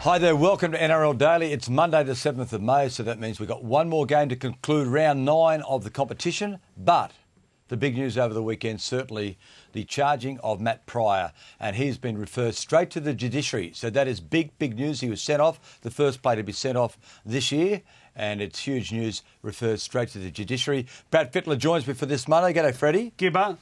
Hi there, welcome to NRL Daily. It's Monday the 7th of May, so that means we've got one more game to conclude round 9 of the competition. But the big news over the weekend, certainly the charging of Matt Pryor, and he's been referred straight to the judiciary. So that is big news. He was sent off, the first player to be sent off this year, and it's huge news, referred straight to the judiciary. Brad Fittler joins me for this Monday. G'day, Freddie. Gibber.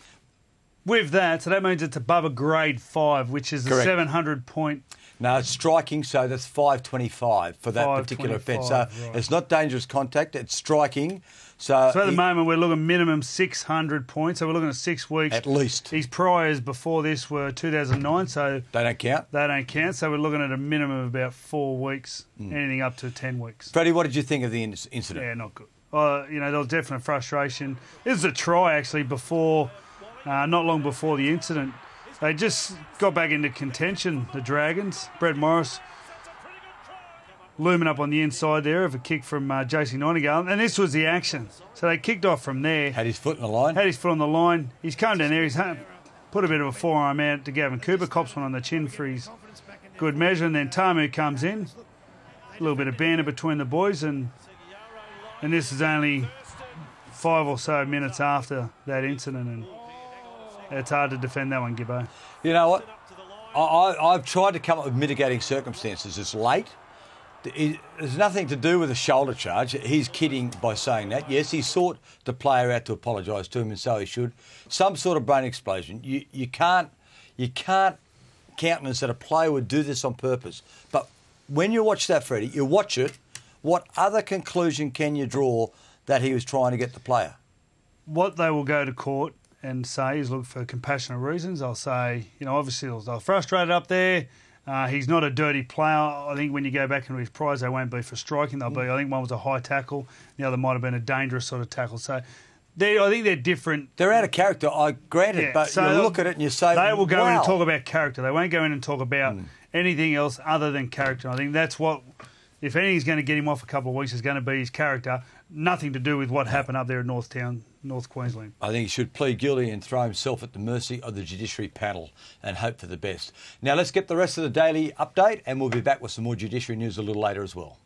With that, so that means it's above a grade 5, which is a 700 point. No, it's striking, so that's 525 for that particular offence. So right. It's not dangerous contact, it's striking. So at the moment we're looking minimum 600 points, so we're looking at 6 weeks. At least. His priors before this were 2009, so... They don't count? They don't count, so we're looking at a minimum of about 4 weeks, anything up to 10 weeks. Freddie, what did you think of the incident? Yeah, not good. There was definite frustration. This was a try, actually, before... not long before the incident. They just got back into contention, the Dragons. Brett Morris looming up on the inside there of a kick from JC Nightingale. And this was the action. So they kicked off from there. Had his foot on the line? Had his foot on the line. He's come down there. He's put a bit of a forearm out to Gavin Cooper. Cops one on the chin for his good measure. And then Tamu comes in. A little bit of banter between the boys. And this is only 5 or so minutes after that incident. And it's hard to defend that one, Gibbo. You know what? I've tried to come up with mitigating circumstances. It's late. There's nothing to do with a shoulder charge. He's kidding by saying that. Yes, he sought the player out to apologise to him, and so he should. Some sort of brain explosion. You can't countenance that a player would do this on purpose. But when you watch that, Freddie, you watch it, what other conclusion can you draw that he was trying to get the player? What they will go to court and say is look for compassionate reasons. They'll say, obviously they're frustrated up there. He's not a dirty player. I think when you go back into his priors, they won't be for striking. They'll be, I think one was a high tackle. The other might have been a dangerous sort of tackle. So I think they're different. They're out of character, I grant it, but so you look at it and you say, they will go in and talk about character. They won't go in and talk about anything else other than character. I think that's what, if anything's going to get him off a couple of weeks, is going to be his character. Nothing to do with what happened up there in North Queensland. I think he should plead guilty and throw himself at the mercy of the judiciary panel and hope for the best. Now let's get the rest of the daily update, and we'll be back with some more judiciary news a little later as well.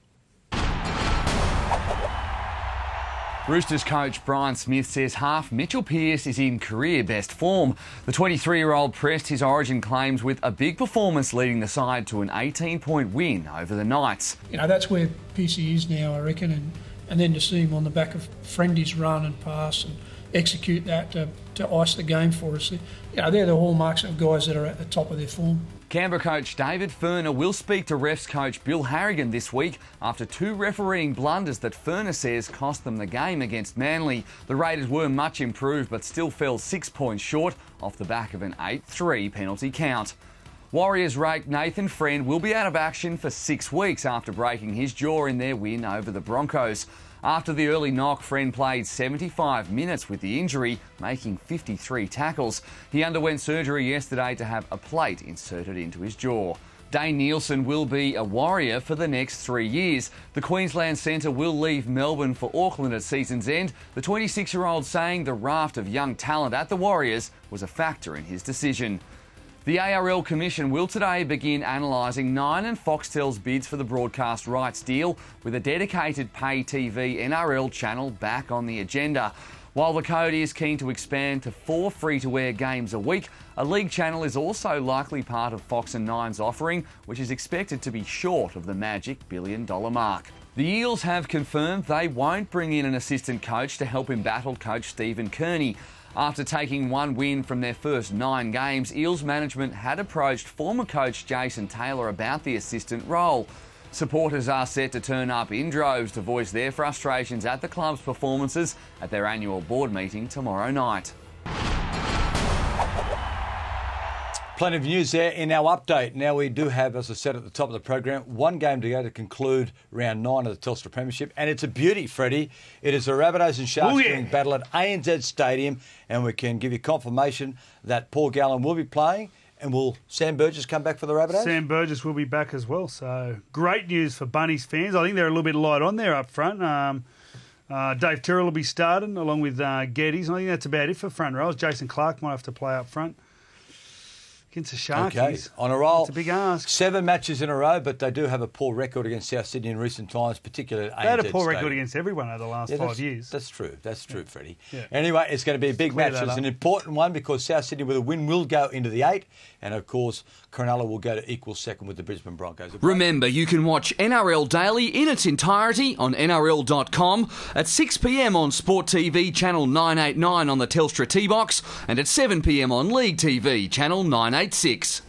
Roosters coach Brian Smith says half Mitchell Pearce is in career best form. The 23-year-old pressed his Origin claims with a big performance leading the side to an 18-point win over the Knights. That's where Pearcey is now, I reckon, and then to see him on the back of Friendy's run and pass and execute that to ice the game for us. They're the hallmarks of guys that are at the top of their form. Canberra coach David Furner will speak to refs coach Bill Harrigan this week after 2 refereeing blunders that Furner says cost them the game against Manly. The Raiders were much improved but still fell 6 points short off the back of an 8-3 penalty count. Warriors rake Nathan Friend will be out of action for 6 weeks after breaking his jaw in their win over the Broncos. After the early knock, Friend played 75 minutes with the injury, making 53 tackles. He underwent surgery yesterday to have a plate inserted into his jaw. Dane Nielsen will be a Warrior for the next 3 years. The Queensland centre will leave Melbourne for Auckland at season's end, the 26-year-old saying the raft of young talent at the Warriors was a factor in his decision. The ARL Commission will today begin analysing Nine and Foxtel's bids for the broadcast rights deal, with a dedicated pay TV NRL channel back on the agenda. While the code is keen to expand to 4 free-to-air games a week, a league channel is also likely part of Fox and Nine's offering, which is expected to be short of the magic $1 billion mark. The Eels have confirmed they won't bring in an assistant coach to help embattled coach Stephen Kearney. After taking 1 win from their first 9 games, Eels management had approached former coach Jason Taylor about the assistant role. Supporters are set to turn up in droves to voice their frustrations at the club's performances at their annual board meeting tomorrow night. Plenty of news there in our update. Now we do have, as I said at the top of the program, 1 game to go to conclude round 9 of the Telstra Premiership. And it's a beauty, Freddie. It is the Rabbitohs and Sharks doing battle at ANZ Stadium. And we can give you confirmation that Paul Gallen will be playing. And will Sam Burgess come back for the Rabbitohs? Sam Burgess will be back as well. So great news for Bunnies fans. I think they're a little bit light on there up front. Dave Tyrrell will be starting along with Geddes. I think that's about it for front rows. Jason Clark might have to play up front. against the Sharkies. Okay, on a roll. It's a big ask. 7 matches in a row, but they do have a poor record against South Sydney in recent times, particularly at ANZ They had a poor record Stadium. against everyone over the last 5 years. That's true. That's true, Freddie. Yeah. Anyway, it's going to be a big Clear match. that It's up. an important one because South Sydney with a win will go into the 8, and of course, Cronulla will go to equal second with the Brisbane Broncos. Remember, you can watch NRL Daily in its entirety on NRL.com at 6 p.m. on Sport TV channel 989 on the Telstra T-Box and at 7 p.m. on League TV channel 986.